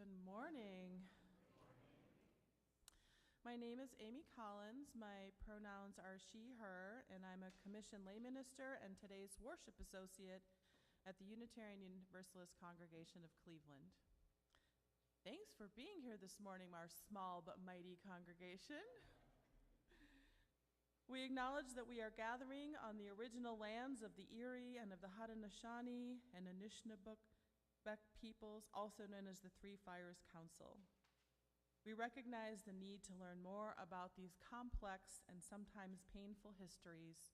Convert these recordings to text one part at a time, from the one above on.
Good morning. My name is Amy Collins. My pronouns are she, her, and I'm a commissioned lay minister and today's worship associate at the Unitarian Universalist Congregation of Cleveland. Thanks for being here this morning, our small but mighty congregation. We acknowledge that we are gathering on the original lands of the Erie and of the Haudenosaunee and Anishinaabeg peoples, also known as the Three Fires Council. We recognize the need to learn more about these complex and sometimes painful histories,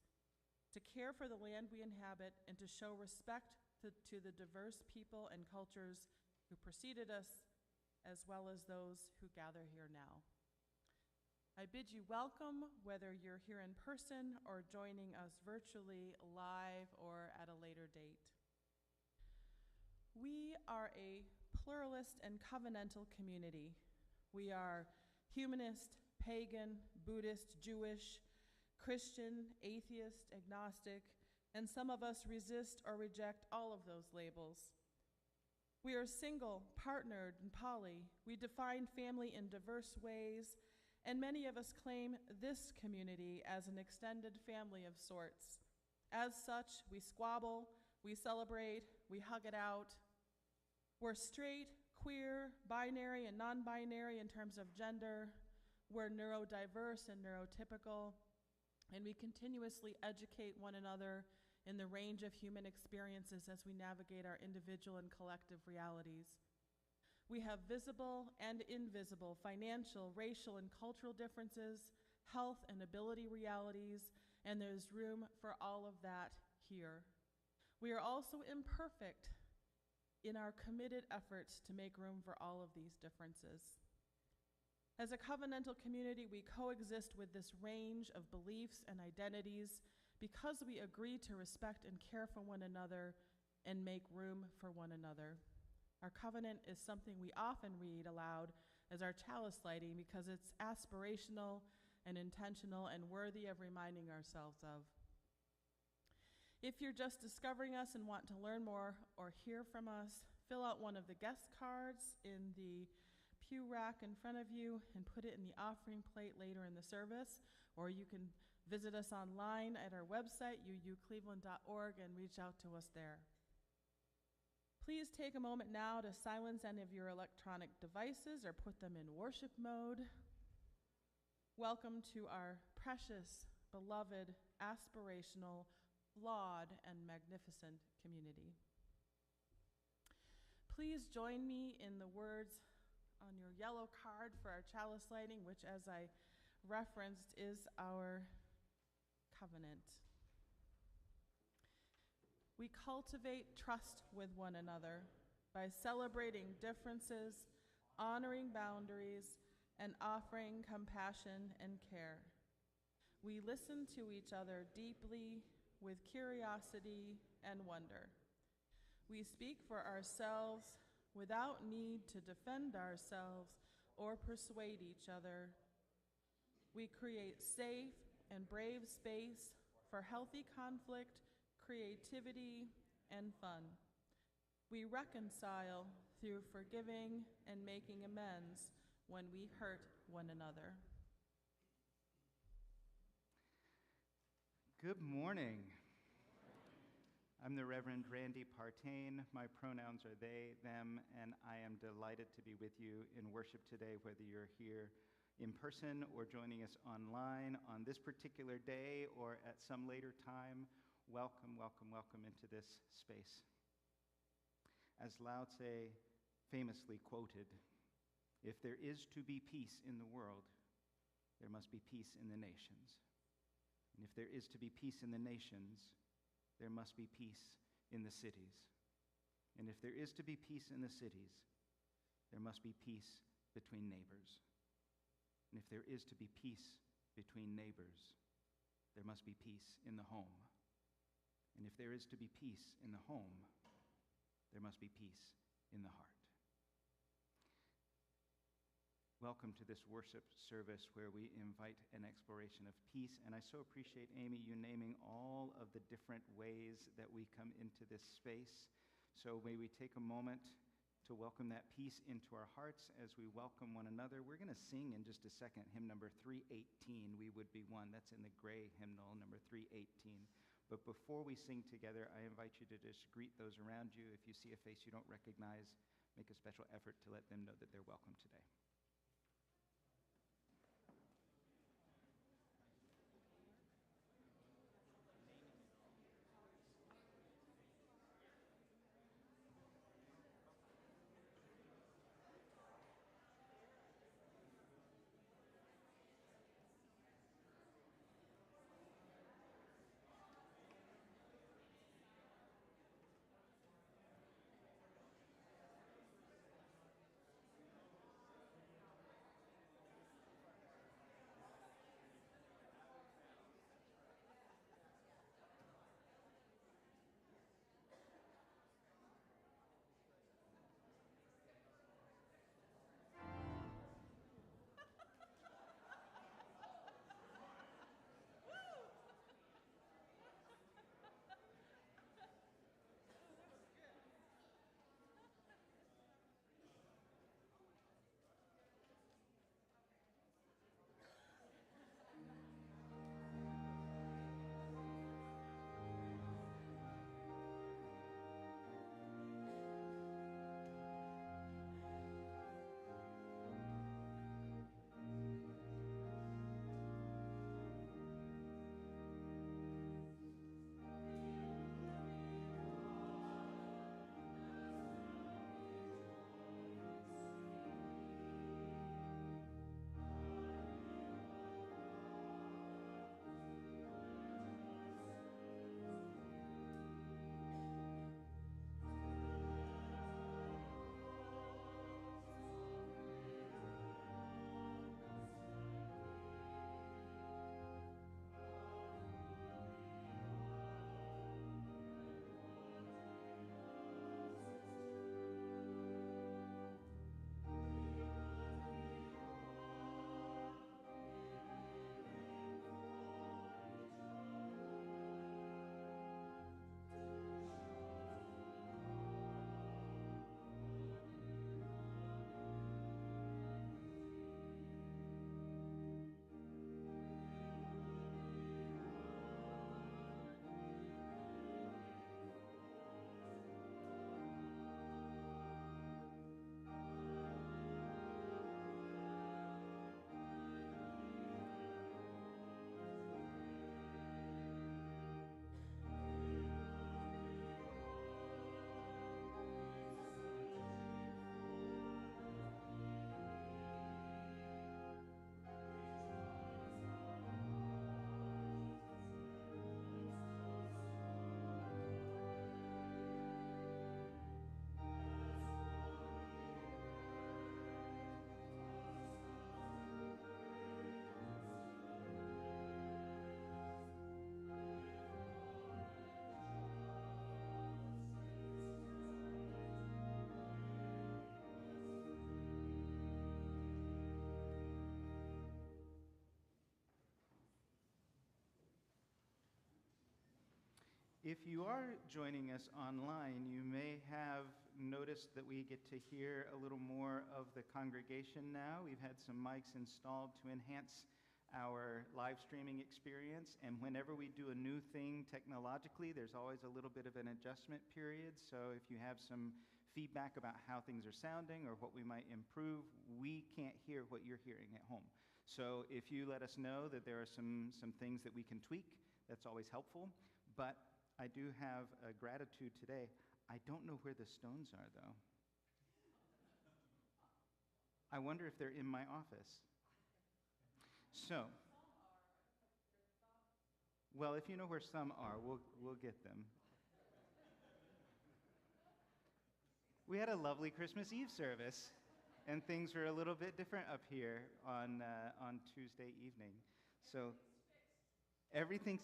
to care for the land we inhabit, and to show respect to the diverse people and cultures who preceded us, as well as those who gather here now. I bid you welcome, whether you're here in person or joining us virtually, live, or at a later date. We are a pluralist and covenantal community. We are humanist, pagan, Buddhist, Jewish, Christian, atheist, agnostic, and some of us resist or reject all of those labels. We are single, partnered, and poly. We define family in diverse ways, and many of us claim this community as an extended family of sorts. As such, we squabble, we celebrate, we hug it out. We're straight, queer, binary, and non-binary in terms of gender. We're neurodiverse and neurotypical, and we continuously educate one another in the range of human experiences as we navigate our individual and collective realities. We have visible and invisible financial, racial, and cultural differences, health and ability realities, and there's room for all of that here. We are also imperfect in our committed efforts to make room for all of these differences. As a covenantal community, we coexist with this range of beliefs and identities because we agree to respect and care for one another and make room for one another. Our covenant is something we often read aloud as our chalice lighting because it's aspirational and intentional and worthy of reminding ourselves of. If you're just discovering us and want to learn more or hear from us, fill out one of the guest cards in the pew rack in front of you and put it in the offering plate later in the service, or you can visit us online at our website, uucleveland.org, and reach out to us there. Please take a moment now to silence any of your electronic devices or put them in worship mode. Welcome to our precious, beloved, aspirational, flawed, and magnificent community. Please join me in the words on your yellow card for our chalice lighting, which, as I referenced, is our covenant. We cultivate trust with one another by celebrating differences, honoring boundaries, and offering compassion and care. We listen to each other deeply with curiosity and wonder. We speak for ourselves without need to defend ourselves or persuade each other. We create safe and brave space for healthy conflict, creativity, and fun. We reconcile through forgiving and making amends when we hurt one another. Good morning. I'm the Reverend Randy Partain. My pronouns are they, them, and I am delighted to be with you in worship today, whether you're here in person or joining us online on this particular day or at some later time. Welcome, welcome, welcome into this space. As Lao Tse famously quoted, "If there is to be peace in the world, there must be peace in the nations. And if there is to be peace in the nations, there must be peace in the cities. And if there is to be peace in the cities, there must be peace between neighbors. And if there is to be peace between neighbors, there must be peace in the home. And if there is to be peace in the home, there must be peace in the heart." Welcome to this worship service where we invite an exploration of peace. And I so appreciate, Amy, you naming all of the different ways that we come into this space. So may we take a moment to welcome that peace into our hearts as we welcome one another. We're going to sing in just a second hymn number 318, We Would Be One. That's in the gray hymnal, number 318. But before we sing together, I invite you to just greet those around you. If you see a face you don't recognize, make a special effort to let them know that they're welcome today. If you are joining us online, you may have noticed that we get to hear a little more of the congregation now. We've had some mics installed to enhance our live streaming experience, and whenever we do a new thing technologically, there's always a little bit of an adjustment period. So if you have some feedback about how things are sounding or what we might improve, we can't hear what you're hearing at home. So if you let us know that there are some things that we can tweak, that's always helpful. But I do have a gratitude today. I don't know where the stones are, though. I wonder if they're in my office. So, well, if you know where some are, we'll get them. We had a lovely Christmas Eve service, and things were a little bit different up here on Tuesday evening. So, everything's...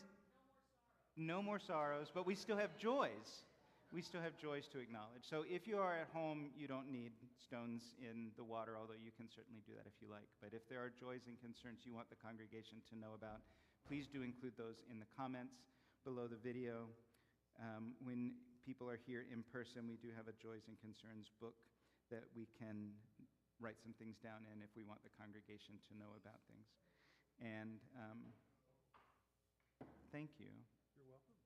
No more sorrows, but we still have joys. We still have joys to acknowledge. So if you are at home, you don't need stones in the water, although you can certainly do that if you like. But if there are joys and concerns you want the congregation to know about, please do include those in the comments below the video. When people are here in person, we do have a Joys and Concerns book that we can write some things down in if we want the congregation to know about things. And thank you. You're welcome.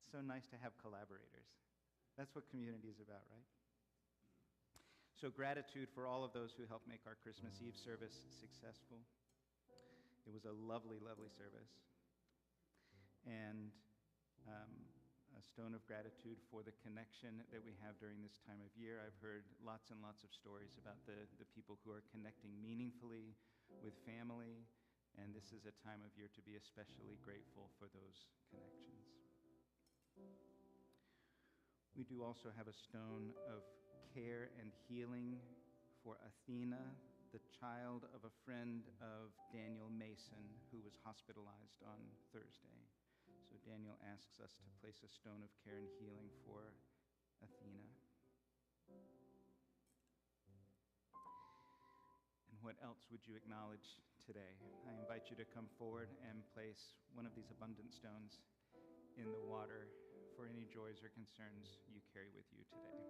It's so nice to have collaborators. That's what community is about, right? So gratitude for all of those who helped make our Christmas Eve service successful. It was a lovely, lovely service. And a stone of gratitude for the connection that we have during this time of year. I've heard lots and lots of stories about the people who are connecting meaningfully with family, and this is a time of year to be especially grateful for those connections. We do also have a stone of care and healing for Athena, the child of a friend of Daniel Mason, who was hospitalized on Thursday. So Daniel asks us to place a stone of care and healing for Athena. And what else would you acknowledge today? I invite you to come forward and place one of these abundant stones in the water for any joys or concerns you carry with you today.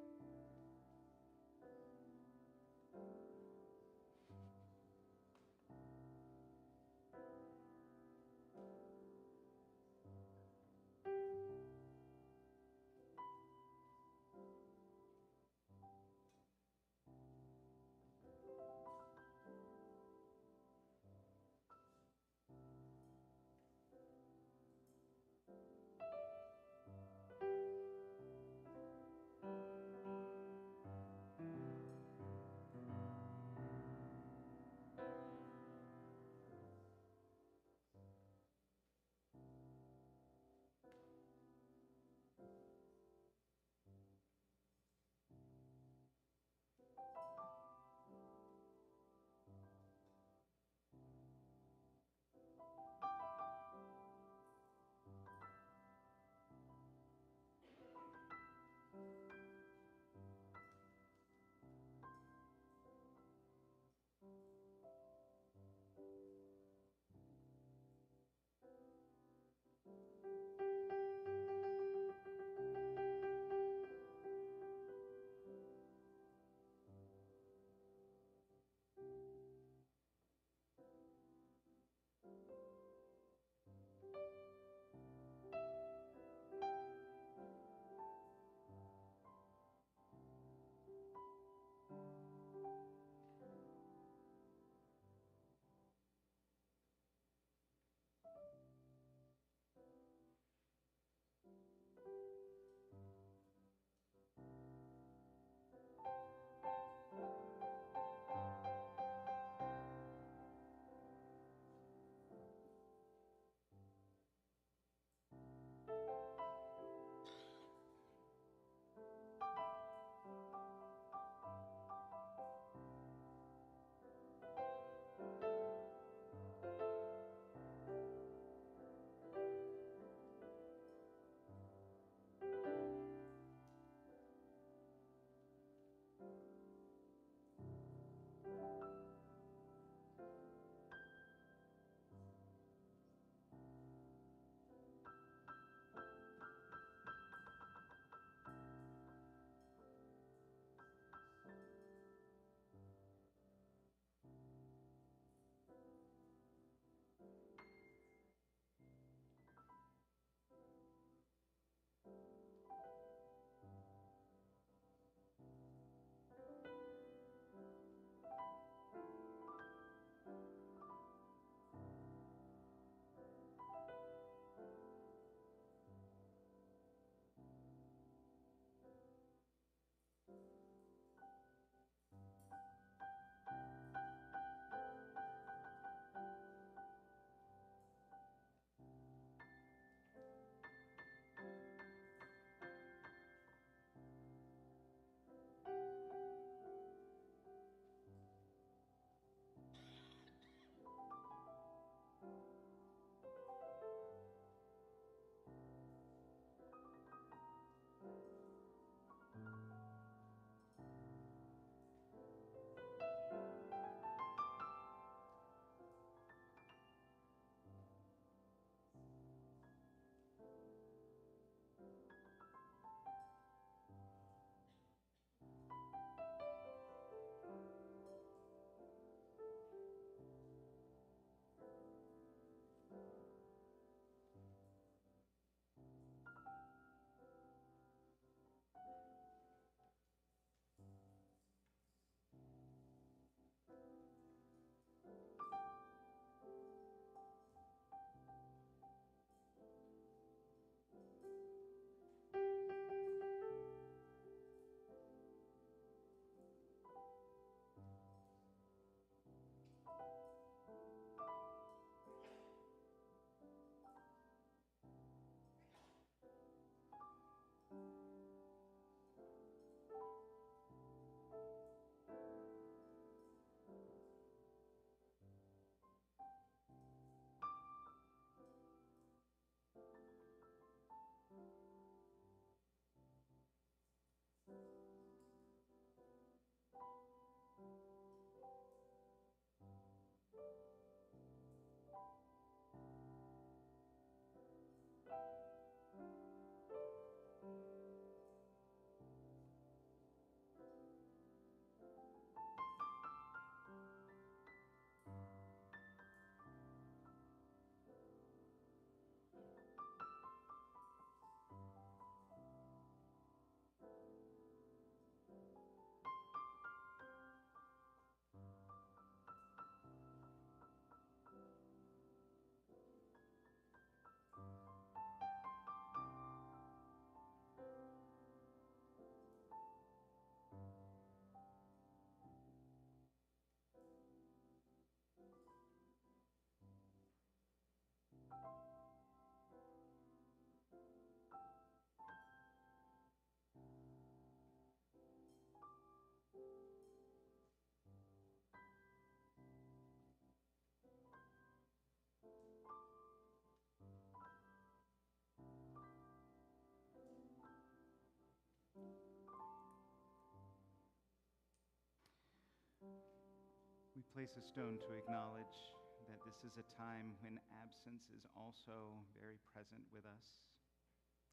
We place a stone to acknowledge that this is a time when absence is also very present with us,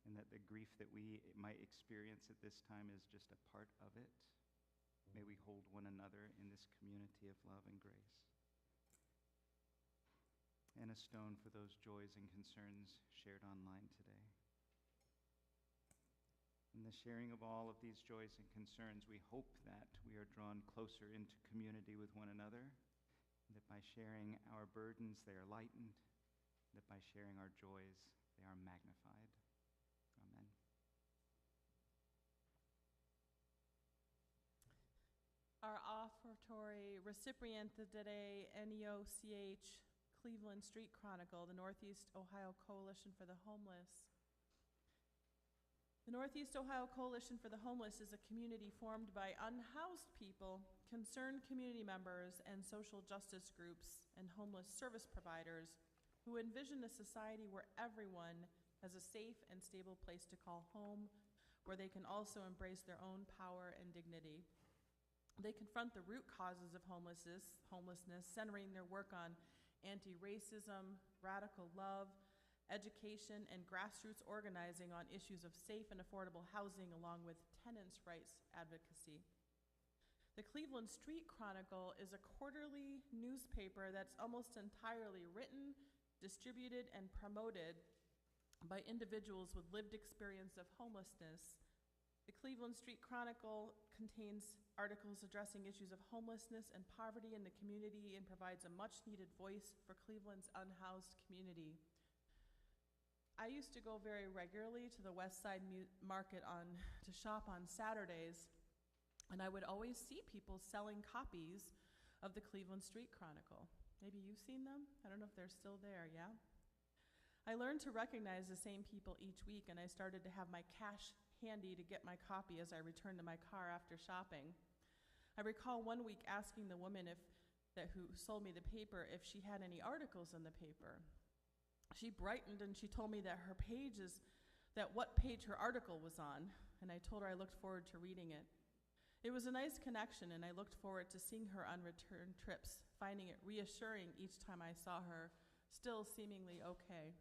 and that the grief that we might experience at this time is just a part of it. May we hold one another in this community of love and grace. And a stone for those joys and concerns shared online today. In the sharing of all of these joys and concerns, we hope that we are drawn closer into community with one another, that by sharing our burdens, they are lightened, that by sharing our joys, they are magnified. Amen. Our offertory recipient today, NEOCH, Cleveland Street Chronicle, the Northeast Ohio Coalition for the Homeless. The Northeast Ohio Coalition for the Homeless is a community formed by unhoused people, concerned community members, and social justice groups and homeless service providers who envision a society where everyone has a safe and stable place to call home, where they can also embrace their own power and dignity. They confront the root causes of homelessness, centering their work on anti-racism, radical love, education, and grassroots organizing on issues of safe and affordable housing, along with tenants' rights advocacy. The Cleveland Street Chronicle is a quarterly newspaper that's almost entirely written, distributed, and promoted by individuals with lived experience of homelessness. The Cleveland Street Chronicle contains articles addressing issues of homelessness and poverty in the community and provides a much-needed voice for Cleveland's unhoused community. I used to go very regularly to the West Side Market to shop on Saturdays, and I would always see people selling copies of the Cleveland Street Chronicle. Maybe you've seen them? I don't know if they're still there, yeah? I learned to recognize the same people each week, and I started to have my cash handy to get my copy as I returned to my car after shopping. I recall one week asking the woman who sold me the paper if she had any articles in the paper. She brightened and she told me that what page her article was on, and I told her I looked forward to reading it. It was a nice connection, and I looked forward to seeing her on return trips, finding it reassuring each time I saw her, still seemingly okay.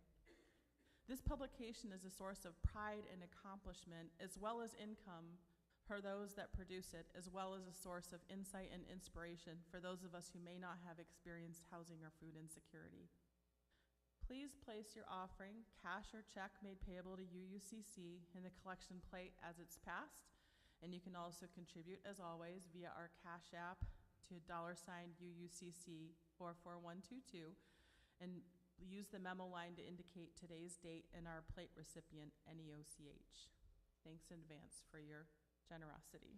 This publication is a source of pride and accomplishment, as well as income for those that produce it, as well as a source of insight and inspiration for those of us who may not have experienced housing or food insecurity. Please place your offering, cash or check made payable to UUCC, in the collection plate as it's passed, and you can also contribute, as always, via our Cash App to $UUCC 44122, and use the memo line to indicate today's date and our plate recipient, NEOCH. Thanks in advance for your generosity.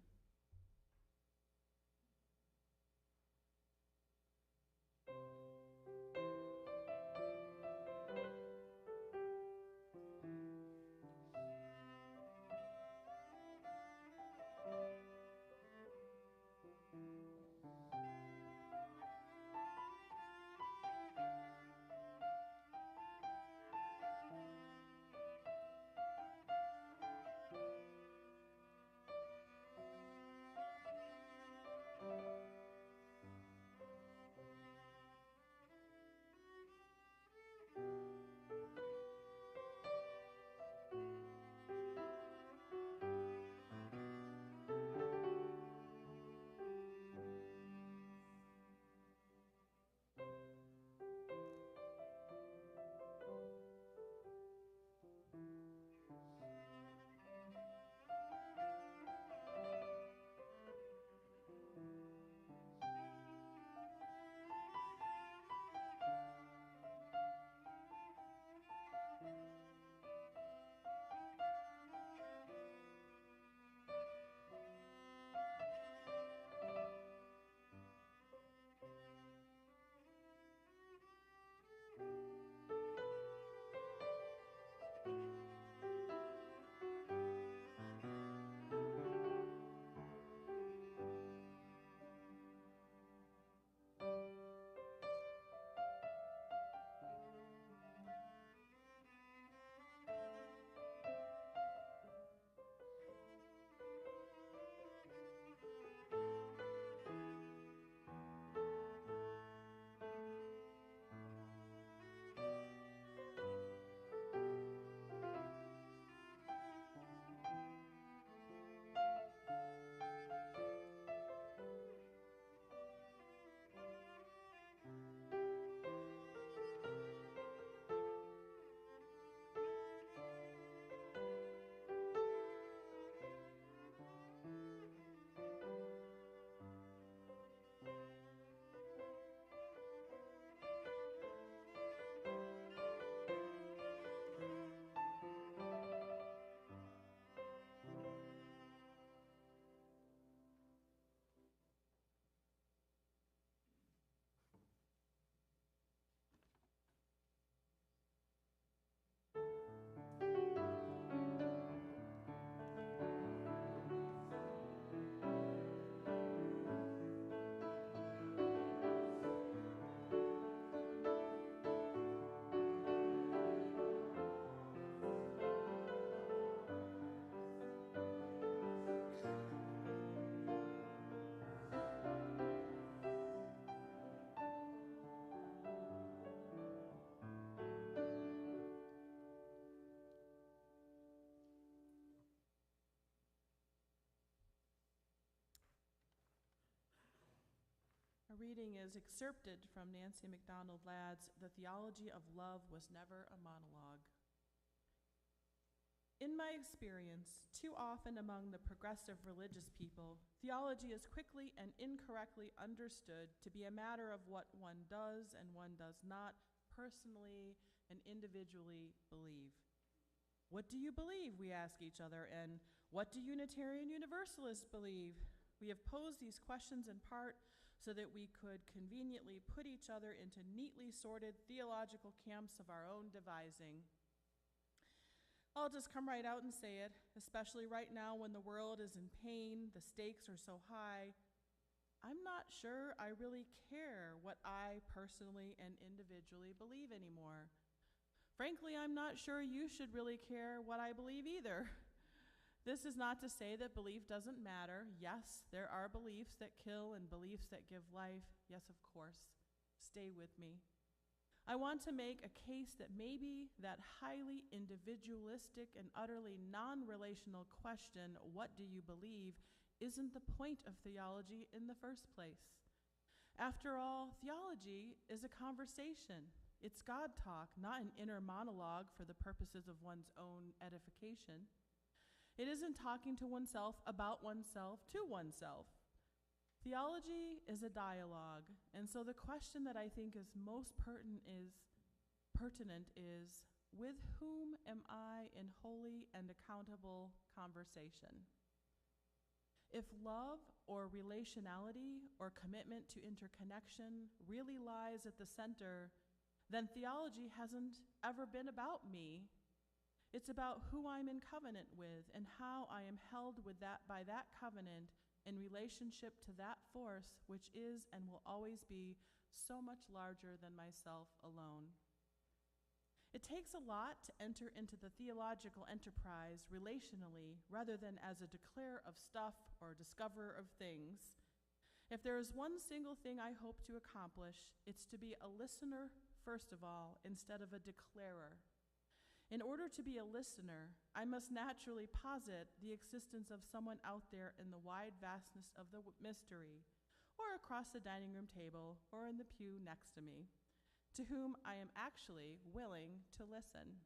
reading is excerpted from Nancy MacDonald Ladd's The Theology of Love Was Never a Monologue. In my experience, too often among the progressive religious people, theology is quickly and incorrectly understood to be a matter of what one does and one does not personally and individually believe. What do you believe, we ask each other, and what do Unitarian Universalists believe? We have posed these questions in part so that we could conveniently put each other into neatly sorted theological camps of our own devising. I'll just come right out and say it, especially right now when the world is in pain, the stakes are so high. I'm not sure I really care what I personally and individually believe anymore. Frankly, I'm not sure you should really care what I believe either. This is not to say that belief doesn't matter. Yes, there are beliefs that kill and beliefs that give life. Yes, of course. Stay with me. I want to make a case that maybe that highly individualistic and utterly non-relational question, what do you believe, isn't the point of theology in the first place. After all, theology is a conversation. It's God talk, not an inner monologue for the purposes of one's own edification. It isn't talking to oneself about oneself to oneself. Theology is a dialogue, and so the question that I think is most pertinent is, with whom am I in holy and accountable conversation? If love or relationality or commitment to interconnection really lies at the center, then theology hasn't ever been about me. It's about who I'm in covenant with and how I am held with that by that covenant in relationship to that force which is and will always be so much larger than myself alone. It takes a lot to enter into the theological enterprise relationally rather than as a declarer of stuff or discoverer of things. If there is one single thing I hope to accomplish, it's to be a listener, first of all, instead of a declarer. In order to be a listener, I must naturally posit the existence of someone out there in the wide vastness of the mystery, or across the dining room table, or in the pew next to me, to whom I am actually willing to listen.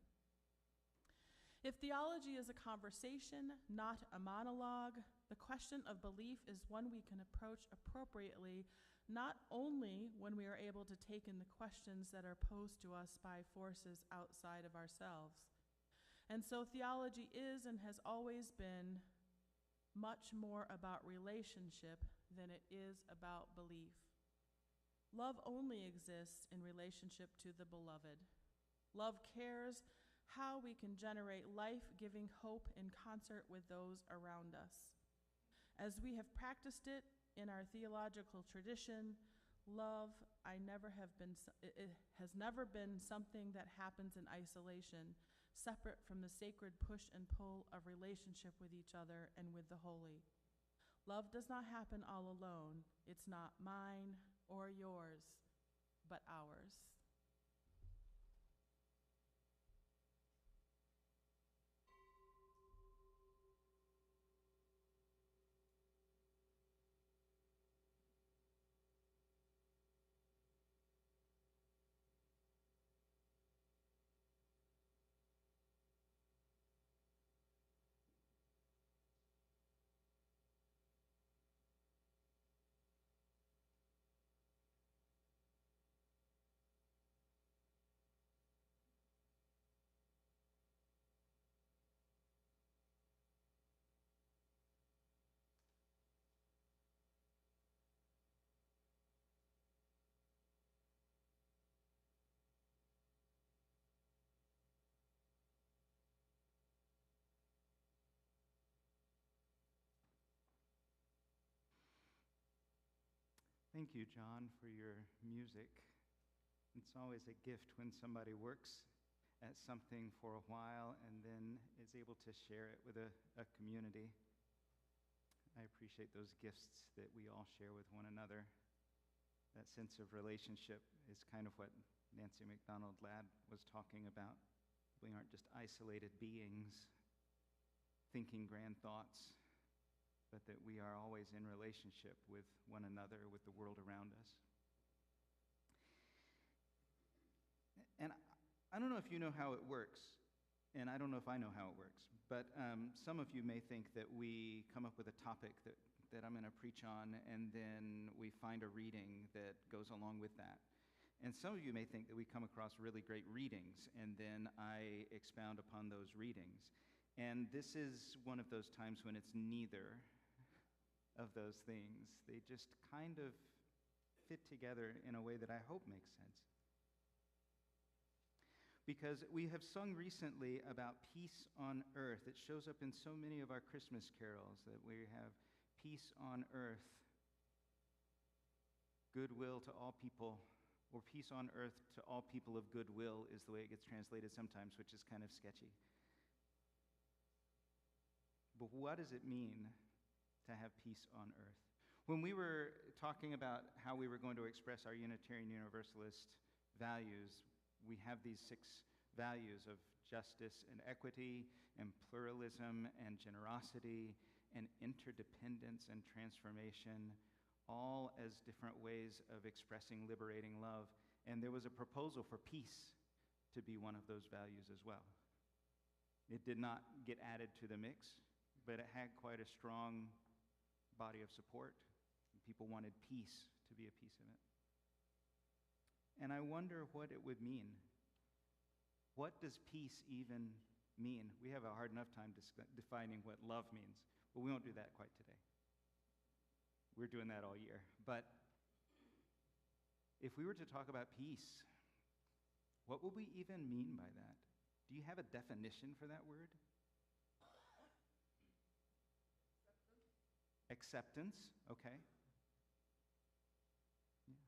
If theology is a conversation, not a monologue, the question of belief is one we can approach appropriately, not only when we are able to take in the questions that are posed to us by forces outside of ourselves. And so theology is and has always been much more about relationship than it is about belief. Love only exists in relationship to the beloved. Love cares how we can generate life-giving hope in concert with those around us. As we have practiced it in our theological tradition, love it has never been something that happens in isolation, separate from the sacred push and pull of relationship with each other and with the holy. Love does not happen all alone. It's not mine or yours, but ours. Thank you, John, for your music. It's always a gift when somebody works at something for a while and then is able to share it with a community. I appreciate those gifts that we all share with one another. That sense of relationship is kind of what Nancy MacDonald Ladd was talking about. We aren't just isolated beings thinking grand thoughts, but that we are always in relationship with one another, with the world around us. And I don't know if you know how it works, and I don't know if I know how it works, but some of you may think that we come up with a topic that I'm going to preach on, and then we find a reading that goes along with that. And some of you may think that we come across really great readings, and then I expound upon those readings. And this is one of those times when it's neither of those things. They just kind of fit together in a way that I hope makes sense. Because we have sung recently about peace on earth. It shows up in so many of our Christmas carols that we have peace on earth, goodwill to all people, or peace on earth to all people of goodwill is the way it gets translated sometimes, which is kind of sketchy. But what does it mean to have peace on earth? When we were talking about how we were going to express our Unitarian Universalist values, we have these 6 values of justice and equity and pluralism and generosity and interdependence and transformation, all as different ways of expressing liberating love. And there was a proposal for peace to be one of those values as well. It did not get added to the mix, but it had quite a strong body of support. People wanted peace to be a piece of it. And I wonder what it would mean. What does peace even mean? We have a hard enough time defining what love means, but we won't do that quite today. We're doing that all year. But if we were to talk about peace, what would we even mean by that? Do you have a definition for that word? Acceptance, okay. Yeah.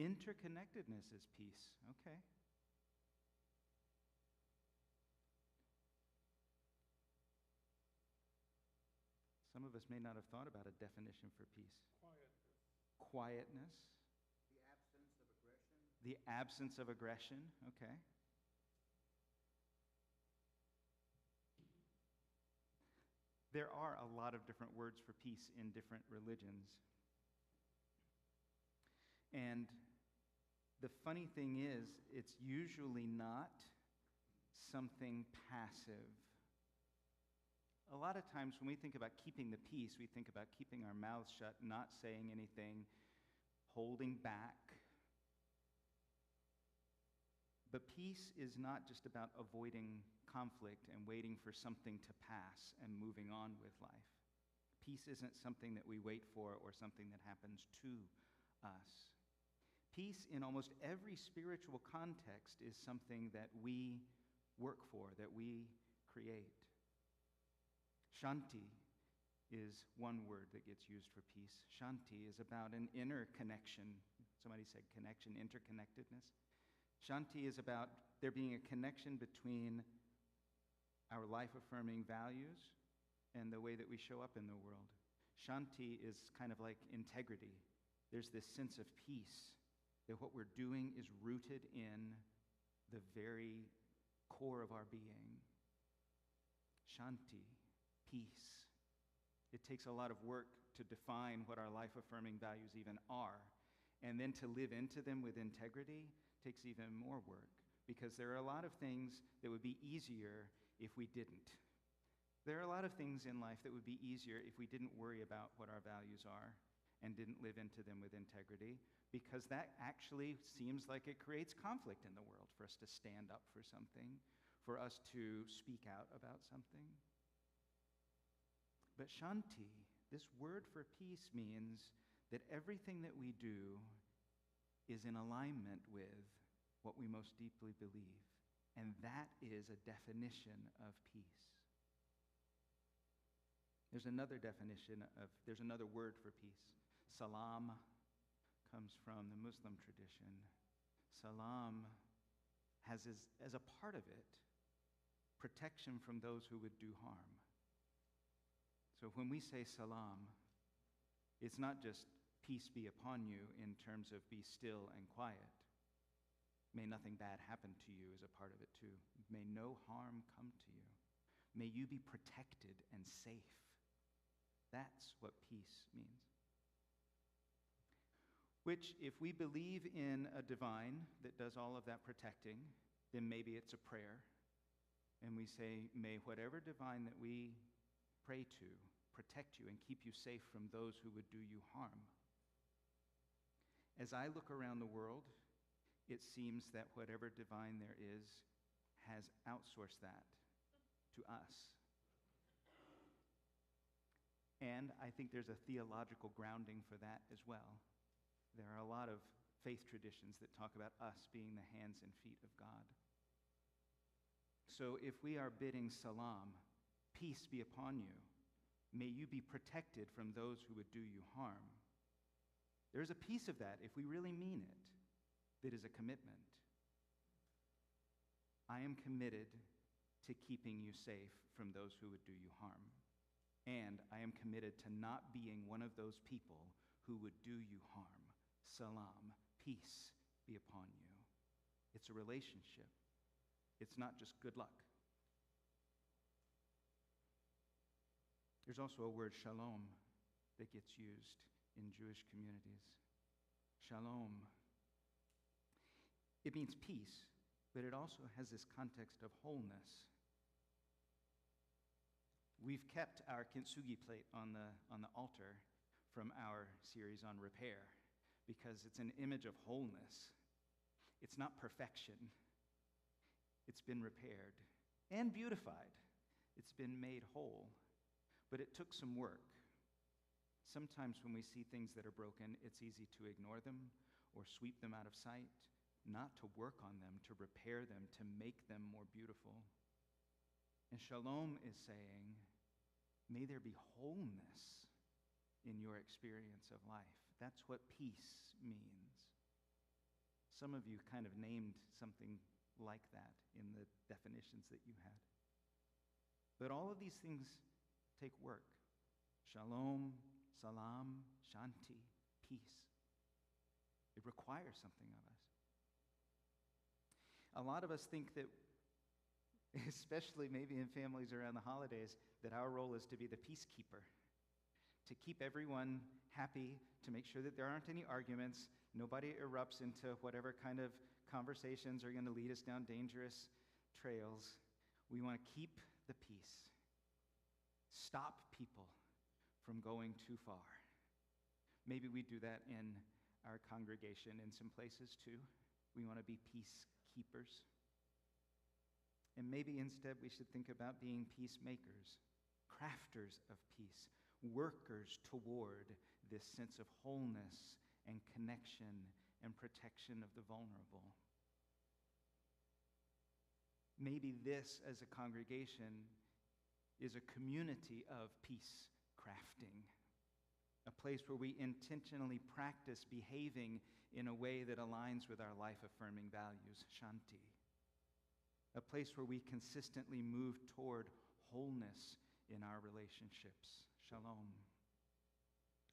Interconnectedness is peace, okay. Some of us may not have thought about a definition for peace. Quietness. The absence of aggression, okay. There are a lot of different words for peace in different religions. And the funny thing is, it's usually not something passive. A lot of times when we think about keeping the peace, we think about keeping our mouths shut, not saying anything, holding back. But peace is not just about avoiding conflict and waiting for something to pass and moving on with life. Peace isn't something that we wait for or something that happens to us. Peace in almost every spiritual context is something that we work for, that we create. Shanti is one word that gets used for peace. Shanti is about an inner connection. Somebody said connection, interconnectedness. Shanti is about there being a connection between our life-affirming values and the way that we show up in the world. Shanti is kind of like integrity. There's this sense of peace, that what we're doing is rooted in the very core of our being. Shanti, peace. It takes a lot of work to define what our life-affirming values even are. And then to live into them with integrity takes even more work, because there are a lot of things that would be easier if we didn't. There are a lot of things in life that would be easier if we didn't worry about what our values are and didn't live into them with integrity, because that actually seems like it creates conflict in the world for us to stand up for something, for us to speak out about something. But Shanti, this word for peace, means that everything that we do is in alignment with what we most deeply believe. And that is a definition of peace. There's another word for peace. Salam comes from the Muslim tradition. Salam has as a part of it protection from those who would do harm. So when we say salam, it's not just peace be upon you in terms of be still and quiet. May nothing bad happen to you is a part of it too. May no harm come to you. May you be protected and safe. That's what peace means. Which, if we believe in a divine that does all of that protecting, then maybe it's a prayer. And we say, may whatever divine that we pray to protect you and keep you safe from those who would do you harm. As I look around the world, it seems that whatever divine there is has outsourced that to us. And I think there's a theological grounding for that as well. There are a lot of faith traditions that talk about us being the hands and feet of God. So if we are bidding salam, peace be upon you, may you be protected from those who would do you harm. There's a piece of that, if we really mean it, that is a commitment. I am committed to keeping you safe from those who would do you harm. And I am committed to not being one of those people who would do you harm. Salam, peace be upon you. It's a relationship. It's not just good luck. There's also a word, shalom, that gets used in Jewish communities. Shalom. It means peace, but it also has this context of wholeness. We've kept our kintsugi plate on the altar from our series on repair because it's an image of wholeness. It's not perfection. It's been repaired and beautified. It's been made whole, but it took some work. Sometimes when we see things that are broken, it's easy to ignore them or sweep them out of sight, not to work on them, to repair them, to make them more beautiful. And shalom is saying, may there be wholeness in your experience of life. That's what peace means. Some of you kind of named something like that in the definitions that you had. But all of these things take work. Shalom, salam, shanti, peace. It requires something of us. A lot of us think that, especially maybe in families around the holidays, that our role is to be the peacekeeper, to keep everyone happy, to make sure that there aren't any arguments, nobody erupts into whatever kind of conversations are going to lead us down dangerous trails. We want to keep the peace. Stop people from going too far. Maybe we do that in our congregation in some places too. We want to be peacekeepers. And maybe instead we should think about being peacemakers, crafters of peace, workers toward this sense of wholeness and connection and protection of the vulnerable. Maybe this, as a congregation, is a community of peace crafting, a place where we intentionally practice behaving in a way that aligns with our life-affirming values, shanti, a place where we consistently move toward wholeness in our relationships, shalom,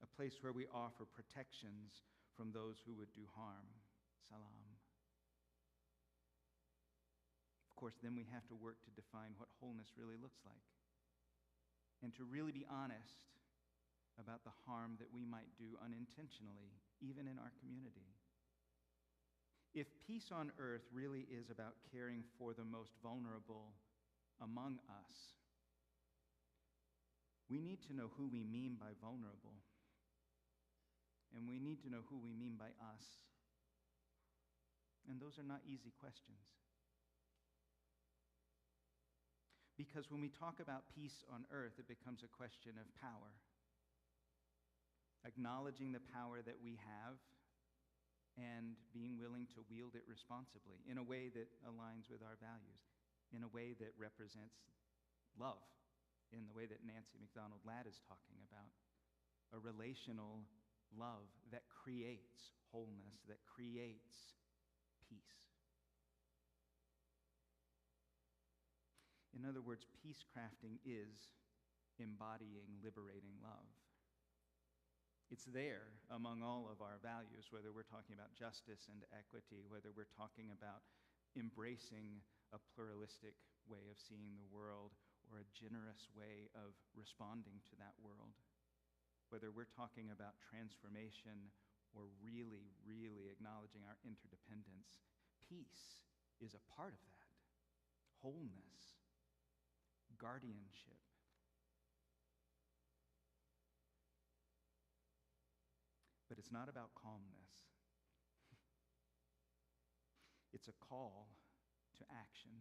a place where we offer protections from those who would do harm, salam. Of course, then we have to work to define what wholeness really looks like and to really be honest about the harm that we might do unintentionally, even in our community. If peace on earth really is about caring for the most vulnerable among us, we need to know who we mean by vulnerable. And we need to know who we mean by us. And those are not easy questions. Because when we talk about peace on earth, it becomes a question of power. Acknowledging the power that we have and being willing to wield it responsibly in a way that aligns with our values, in a way that represents love, in the way that Nancy MacDonald Ladd is talking about, a relational love that creates wholeness, that creates peace. In other words, peace crafting is embodying liberating love. It's there among all of our values, whether we're talking about justice and equity, whether we're talking about embracing a pluralistic way of seeing the world, or a generous way of responding to that world. Whether we're talking about transformation or really, really acknowledging our interdependence, peace is a part of that. Wholeness, guardianship. But it's not about calmness. It's a call to action.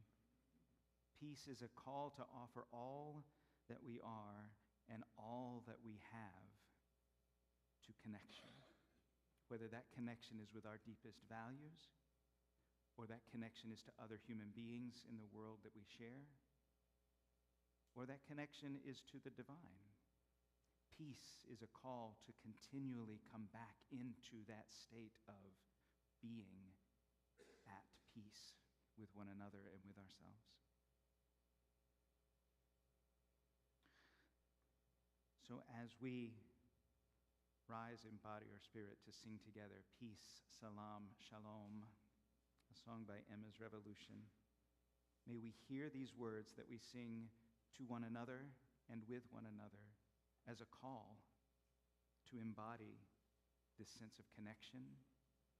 Peace is a call to offer all that we are and all that we have to connection. Whether that connection is with our deepest values, or that connection is to other human beings in the world that we share, or that connection is to the divine. Peace is a call to continually come back into that state of being at peace with one another and with ourselves. So as we rise in body or spirit to sing together, Peace, Salam, Shalom, a song by Emma's Revolution, may we hear these words that we sing to one another and with one another as a call to embody this sense of connection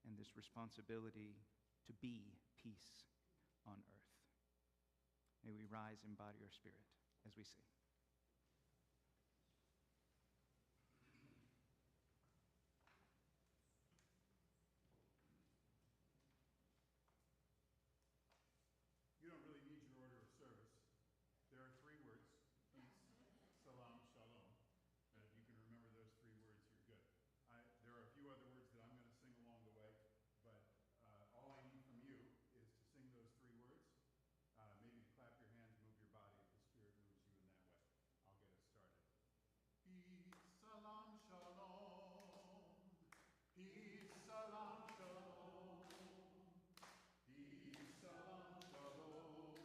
and this responsibility to be peace on earth. May we rise in body or spirit as we sing. You don't really need your order of service. There are three words: peace, salam, shalom. And if you can remember those three words, you're good. There are a few other words that I'm going to sing along the way, but all I need from you is to sing those three words. Maybe to clap your hands, move your body if the Spirit moves you in that way. I'll get us started. Peace, salam, shalom. Peace, salam, shalom. Peace, salam, shalom.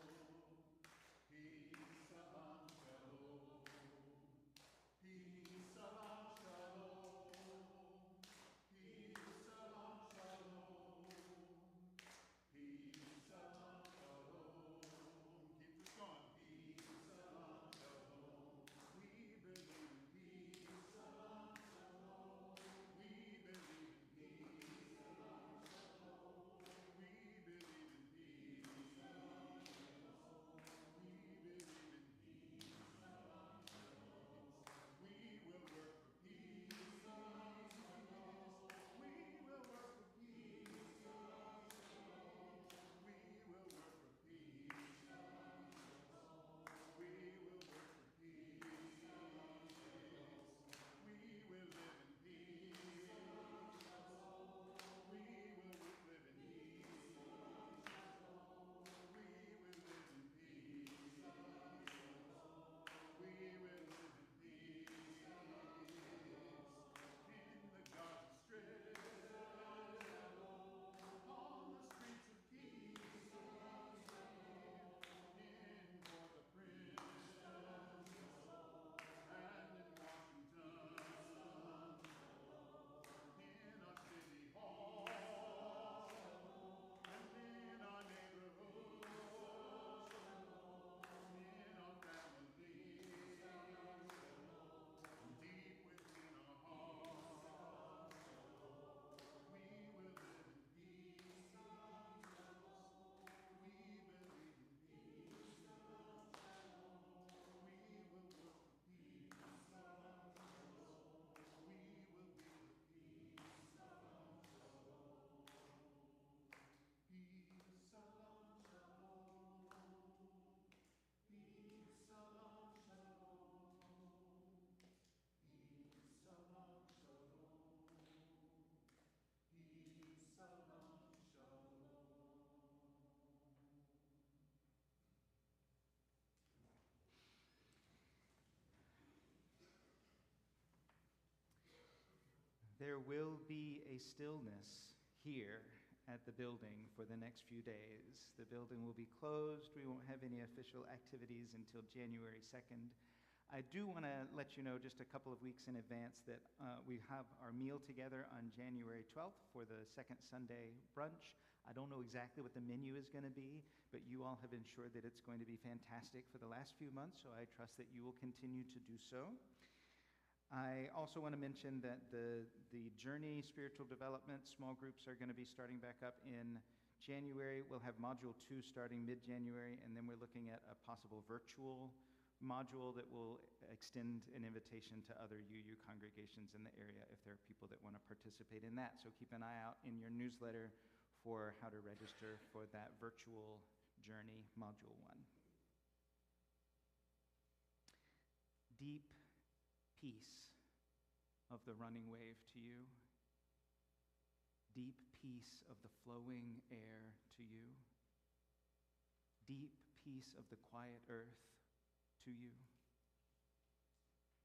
Peace, salam, shalom. Peace, salam, shalom. Peace, salam, shalom. Peace, salam, shalom. Keep this going. Peace, salam, shalom. We believe in peace. Salam, shalom. We believe in peace. Salam, shalom. We believe in peace. Salam, shalom. We believe in peace. Salam, shalom. We will work for peace. Salam, shalom. We will work for peace. Salam, shalom. We will work for peace. Salam, shalom. We will work for peace. Salam, shalom. We will live in peace. Salam, shalom. We will live in peace. Salam, shalom. We will live in peace. Salam, shalom. We will live in peace. In the Gaza Strip, on the streets of peace, in Port-au-Prince, and in Washington, in our city hall, and in our neighborhood, in our families, deep within our hearts, we will live in peace. We believe in peace. We will work for peace. We will be with peace. Peace, salam, shalom. Peace, salam, shalom. Peace, salam, shalom. Peace, salam, There will be a stillness here at the building for the next few days. The building will be closed. We won't have any official activities until January 2nd. I do want to let you know just a couple of weeks in advance that we have our meal together on January 12th for the second Sunday brunch. I don't know exactly what the menu is going to be, but you all have ensured that it's going to be fantastic for the last few months, so I trust that you will continue to do so. I also want to mention that the Journey Spiritual Development small groups are going to be starting back up in January. We'll have Module 2 starting mid-January, and then we're looking at a possible virtual module that will extend an invitation to other UU congregations in the area if there are people that want to participate in that. So keep an eye out in your newsletter for how to register for that virtual journey, Module 1. Deep peace of the running wave to you. Deep peace of the flowing air to you. Deep peace of the quiet earth to you.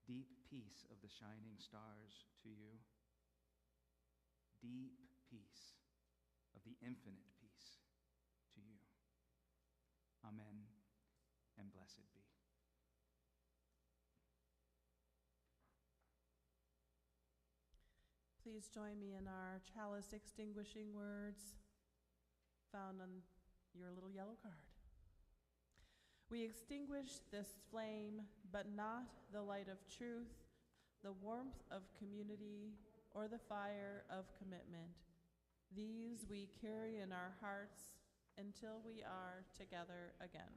Deep peace of the shining stars to you. Deep peace of the infinite peace to you. Amen, and blessed be. Please join me in our chalice extinguishing words found on your little yellow card. We extinguish this flame, but not the light of truth, the warmth of community, or the fire of commitment. These we carry in our hearts until we are together again.